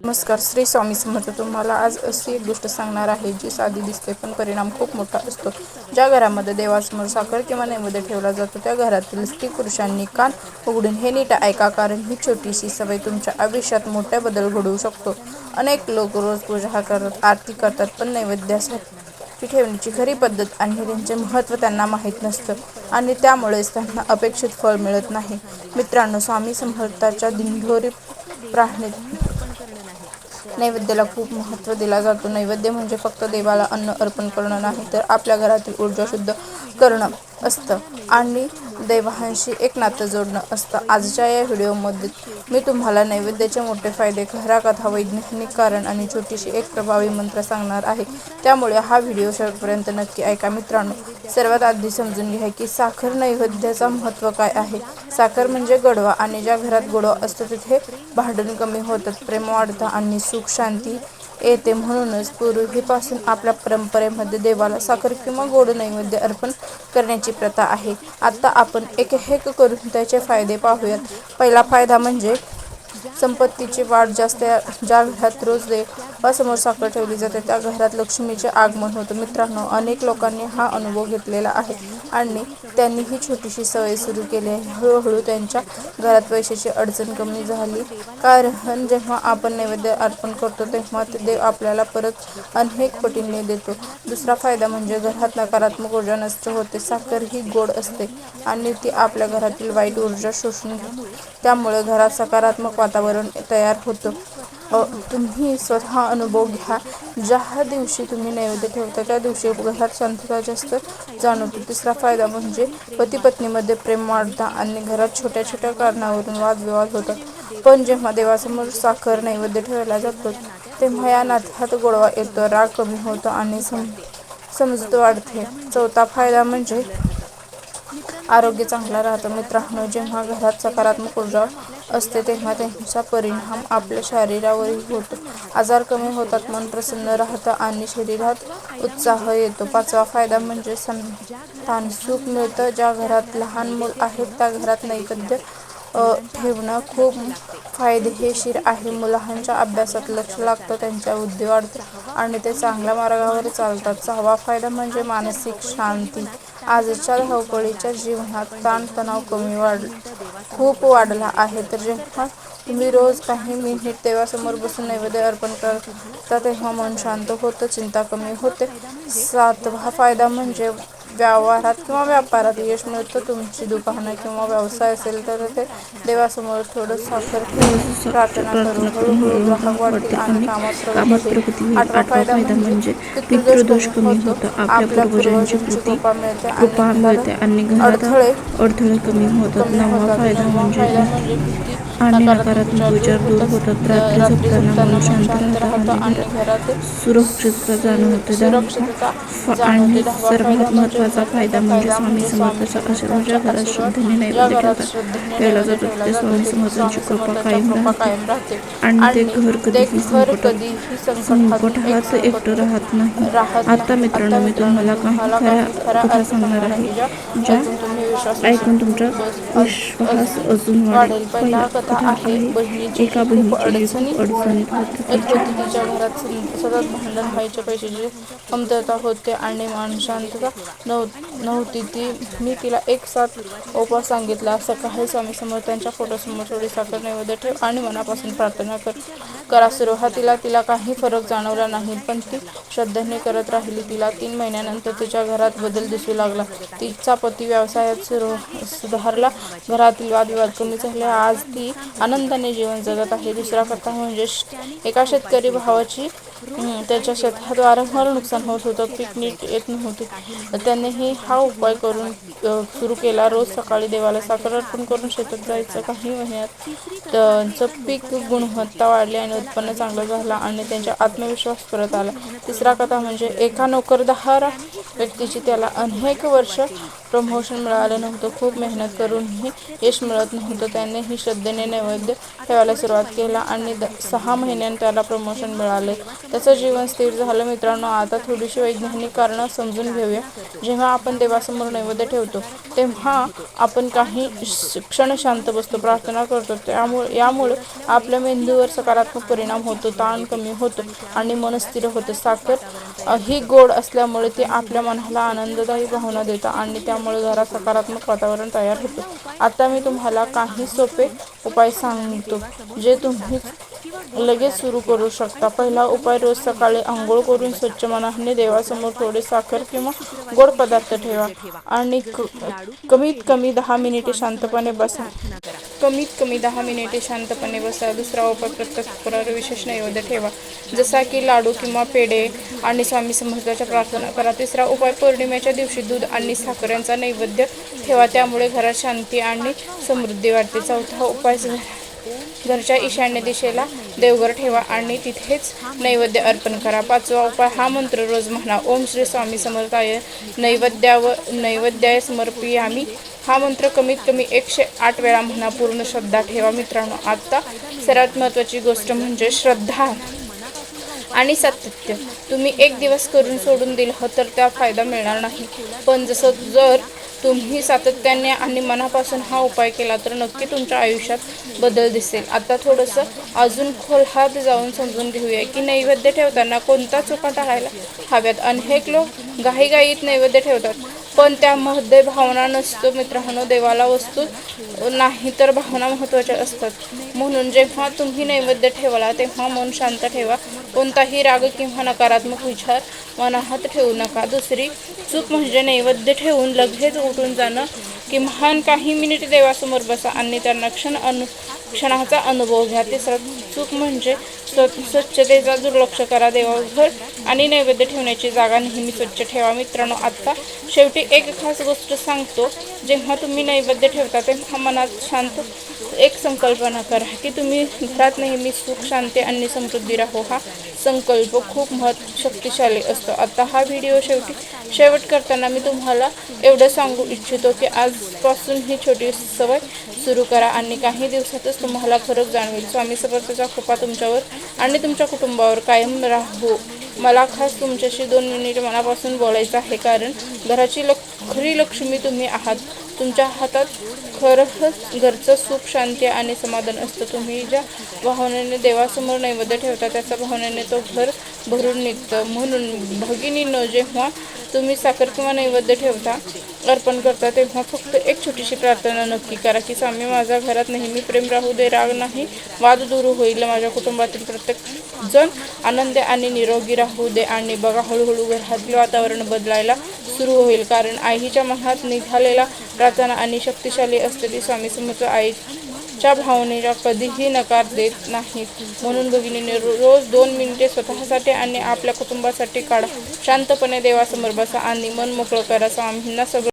नमस्कार. श्री स्वामी समर्थ. तुम्हाला आज अशी एक गोष्ट सांगणार आहे जी साधी दिसते पण परिणाम खूप मोठा असतो. ज्या घरामध्ये देवासमोर साखर किंवा नैवेद्य ठेवला जातो त्या घरातील स्त्री पुरुषांनी कान उघडून हे नीट ऐका, कारण ही छोटीशी सवय तुमच्या आयुष्यात मोठ्या बदल घडवू शकतो. अनेक लोक रोज पूजा करतात, आरती करतात, पण नैवेद्यासाठी ठेवण्याची खरी पद्धत आणि त्यांचे महत्त्व त्यांना माहीत नसतं आणि त्यामुळेच त्यांना अपेक्षित फळ मिळत नाही. मित्रांनो, स्वामी समर्थांच्या दिंडोरी प्रार्थनेत नैवेद्याला खूप महत्त्व दिला जातो. नैवेद्य म्हणजे फक्त देवाला अन्न अर्पण करणं नाही, तर आपल्या घरातील ऊर्जा शुद्ध करणं असतं आणि देवांशी एक नातं जोडणं असतं. आजच्या या व्हिडिओमध्ये मी तुम्हाला नैवेद्याचे मोठे फायदे, खऱ्या कथा, वैज्ञानिक कारण आणि छोटीशी एक प्रभावी मंत्र सांगणार आहे. त्यामुळे हा व्हिडिओ शेवटपर्यंत नक्की ऐका. मित्रांनो, सर्वात आधी समजून घ्या की साखर नैवेद्याचं महत्त्व काय आहे. साखर म्हणजे गोडवा आणि ज्या घरात गोडवा असतो तिथे भांडण कमी होतात, प्रेम वाढतं आणि सुख शांती येते. म्हणूनच पूर्वीपासून आपल्या परंपरेमध्ये देवाला साखर किंवा गोड नैवेद्य अर्पण करण्याची प्रथा आहे. आता आपण एक एक करून त्याचे फायदे पाहूयात. पहिला फायदा म्हणजे संपत्तीची वाढ. ज्या घरात रोज देवासमोर साखर ठेवली जाते त्या घरात लक्ष्मीचे आगमन होतं. मित्रांनो, अनेक लोकांनी हा अनुभव घेतलेला आहे आणि त्यांनी ही छोटीशी सवय सुरू केली आहे. हळूहळू त्यांच्या घरात पैशाची अडचण कमी झाली, कारण जेव्हा आपण नैवेद्य अर्पण करतो तेव्हा देव आपल्याला परत अनेक पटीने देतो. दुसरा फायदा म्हणजे घरात नकारात्मक ऊर्जा नष्ट होते. साखर ही गोड असते आणि ती आपल्या घरातील वाईट ऊर्जा शोषून घेते. त्यामुळे घरात सकारात्मक वातावरण तयार होतं. तुम्ही स्वतः अनुभव घ्या. ज्या दिवशी तुम्ही नैवेद्य ठेवता त्या दिवशी घरात शांतता जास्त जाणवते. तिसरा फायदा म्हणजे पती पत्नीमध्ये प्रेम वाढतं आणि घरात छोट्या छोट्या कारणावरून वादविवाद होतात. पण जेव्हा देवासमोर साखर नैवेद्य ठेवला जातो तेव्हा या नात्यात गोडवा येतो, राग कमी होतो आणि समजूत वाढते. चौथा फायदा म्हणजे आरोग्य चांगलं राहतं. मित्रांनो, जेव्हा घरात सकारात्मक ऊर्जा असते तेव्हा त्यांचा परिणाम आपल्या शरीरावरही होतो. आजार कमी होतात, मन प्रसन्न राहतं आणि शरीरात उत्साह येतो. पाचवा फायदा म्हणजे संतान सुख मिळतं. ज्या घरात लहान मूल आहेत त्या घरात नैवेद्य ठेवणं खूप फायदेशीर आहे. मुलांच्या अभ्यासात लक्ष लागतं, त्यांच्या बुद्धी वाढते आणि ते चांगल्या मार्गावर चालतात. सहावा फायदा म्हणजे मानसिक शांती. आजच्या धावपळीच्या जीवनात ताणतणाव खूप वाढला आहे, तर जेव्हा तुम्ही रोज काही मिनिट देवासमोर बसून नैवेद्य अर्पण करता तेव्हा मन शांत होतं, चिंता कमी होते. सातवा फायदा म्हणजे व्यवहारात किंवा व्यापारात यश मिळतं. तुमची दुकानं किंवा व्यवसाय असेल तर ते देवासमोर थोडं साखर ठेवून प्रार्थना करून हळूहळू ग्राहक वाढतील आणि कामात प्रगती होईल. आठवा फायदा म्हणजे पितृदोष कमी होतो. आपल्या पूर्वजांची कृपा मिळते आणि घरात अडथळे कमी होतात. नववा फायदा म्हणजे भीती, नकारात्मक विचार दूर होतात. रात्री झोपताना मन शांत राहतं आणि घरात सुरक्षितता जाणवते. दहावा फायदा म्हणजे मोठा फायदा म्हणजे स्वामी समर्थांचा आशीर्वाद. ज्या घरात श्रद्धेने नैवेद्य ठेवला जातो तेथे स्वामी समर्थांच्या कृपा कायम राहते आणि ते घर कधीही संकटात एकटं राहत नाही. आता मित्रांनो, तुम्हाला काही खऱ्या अर्थ सांगणार आहे ज्या ऐकून तुम्ही विश्वास अजून वाढेल. पहिला कथा आहे बहिणीची. जी खूप अडचणीत होती. तिच्या घरात सतत भांडण व्हायचे, पैशाची कमतरता होते आणि मानशांतता नव्हती. मी तिला एक साधा उपाय सांगितला. सकाळी स्वामी समर्थांच्या फोटोसमोर थोडी साखर नैवेद्य ठेव आणि मनापासून प्रार्थना करा. सुरुवातीला तिला काही फरक जाणवला नाही, पण ती श्रद्धेने करत राहिली. तिला 3 महिन्यानंतर तिच्या घरात बदल दिसू लागला. तिचा पती व्यवसायात सुधारला, घरातील वादविवाद कमी झाले. आज ती आनंदाने जीवन जगत आहे. दुसरा कथा म्हणजे एका शेतकरी भावाची. त्याच्या शेतात वारंवार नुकसान होत होतं, पीक नीट येत नव्हते. त्यानेही हा उपाय सुरू केला. रोज सकाळी देवाला साखर अर्पण करून शेतात जायचं. काही महिन्यात त्यांचं पीक गुणवत्ता वाढली आणि उत्पन्न चांगलं झालं आणि त्यांचा आत्मविश्वास परत आला. तिसरा कथा म्हणजे एका व्यक्तीची त्याला अनेक वर्ष प्रमोशन मिळालं नव्हतं. खूप मेहनत करूनही यश मिळत नव्हतं. त्याने ही श्रद्धेने नैवेद्य ठेवायला सुरुवात केला आणि 6 महिन्यांत त्याला प्रमोशन मिळाले. त्याचं जीवन स्थिर झालं. मित्रांनो, आता थोडीशी वैज्ञानिक कारणं समजून घेऊया. जेव्हा आपण देवासमोर नैवेद्य ठेवतो तेव्हा आपण काही क्षण शांत बसतो, प्रार्थना करतो. यामुळे आपल्या मेंदूवर सकारात्मक परिणाम होतो, ताण कमी होतो आणि मन स्थिर होते. साखर ही गोड असल्यामुळे ती आपल्या मनाला आनंददायी भावना देते आणि त्यामुळे घरात सकारात्मक वातावरण तयार होते. आता मी तुम्हाला काही सोपे उपाय सांगतो जे तुम्ही लगेच सुरू करू शकता. पहिला उपाय, रोज सकाळी आंघोळ करून स्वच्छ मनाने देवासमोर थोडे साखर किंवा गोड पदार्थ ठेवा आणि कमीत कमी 10 मिनिटे शांतपणे बसा. दुसरा उपाय, प्रत्येक शुक्रवारी विशेष नैवेद्य ठेवा, जसा की लाडू किंवा पेढे आणि स्वामी समर्थांच्या प्रार्थना करा. तिसरा उपाय, पौर्णिमेच्या दिवशी दूध आणि साखर यांचा नैवेद्य ठेवा, त्यामुळे घरात शांती आणि समृद्धी वाढते. चौथा उपाय, घरच्या ईशान्य दिशेला देवघर ठेवा आणि तिथेच नैवेद्य अर्पण करा. पाचवा उपाय, हा मंत्र रोज म्हणा, ओम श्री स्वामी समर्थाय नैवेद्याय समर्पयामि. हा मंत्र कमीत कमी 108 वेळा म्हणा. पूर्ण श्रद्धा ठेवा. मित्रांनो, आता सर्वात महत्त्वाची गोष्ट म्हणजे श्रद्धा आणि सातत्य. तुम्ही एक दिवस करून सोडून दिलं तर त्या फायदा मिळणार नाही, पण जर तुम्ही सातत्याने आणि मनापासून हा उपाय केला तर नक्की तुमच्या आयुष्यात बदल दिसेल. आता थोडंसं अजून खोलात जाऊन समजून घेऊया की नैवेद्य ठेवताना कोणत्या चुका टाळायला हव्यात. अनेक लोक घाईघाईत नैवेद्य ठेवतात, पण त्यामध्ये भावना नसतो. मित्रांनो, देवाला वस्तू नाही तर भावना महत्त्वाच्या असतात. म्हणून जेव्हा तुम्ही नैवेद्य ठेवला तेव्हा मन शांत ठेवा. कोणताही राग किंवा नकारात्मक विचार मनात ठेवू नका. दुसरी चूक म्हणजे नैवेद्य ठेवून लगेच उठून जाणं. किमान काही मिनिट देवासमोर बसा आणि त्यांना क्षणाचा अनुभव घ्या. तिसरा चूक म्हणजे स्वच्छतेचा दुर्लक्ष करा. देवघर आणि नैवेद्य ठेवण्याची जागा नेहमी स्वच्छ ठेवा. मित्रांनो, आता शेवटी एक खास गोष्ट सांगतो. जेव्हा तुम्ही नैवेद्य ठेवता तेव्हा मनात शांत एक संकल्पना करा की तुम्ही घरात नेहमी सुख, शांती आणि समृद्धी राहो. हा संकल्प खूप शक्तिशाली असतो. आता हा व्हिडिओ शेवट करताना मी तुम्हाला एवढं सांगू इच्छितो की आजपासून ही छोटी सवय सुरू करा आणि काही दिवसातच तुम्हाला फरक जाणवेल. स्वामी समर्थांचा कृपा तुमच्यावर आणि तुमच्या कुटुंबावर कायम राहो. मला खास तुमच्याशी 2 मिनिट मनापासून बोलायचं आहे, कारण घराची खरी लक्ष्मी तुम्ही आहात. तुमच्या हातात खरंच घरचं सुख, शांती आणि समाधान असतं. तुम्ही ज्या भावनेने देवासमोर नैवेद्य ठेवता त्याच्या भावनेने तो घर भरून निघतं. म्हणून भगिनींनो, जेव्हा तुम्ही साखर किंवा नैवेद्य ठेवता, अर्पण करता, तेव्हा फक्त एक छोटीशी प्रार्थना नक्की करा की स्वामी, माझ्या घरात नेहमी प्रेम राहू दे, राग नाही, वाद दूर होईल, माझ्या कुटुंबातील प्रत्येक जण आनंदी आणि निरोगी राहू दे. आणि बघा, हळूहळू घरातील वातावरण बदलायला सुरू होईल, कारण आईच्या मनात निघालेला प्रार्थना आणि शक्तिशाली असते. ती स्वामी समर्थ आईच्या भावनेला कधीही नकार देत नाहीत. म्हणून भगिनीने, रोज 2 मिनिटे स्वतःसाठी आणि आपल्या कुटुंबासाठी काढा. शांतपणे देवासमोर बसा आणि मन मोकळं करा. स्वामींना सगळं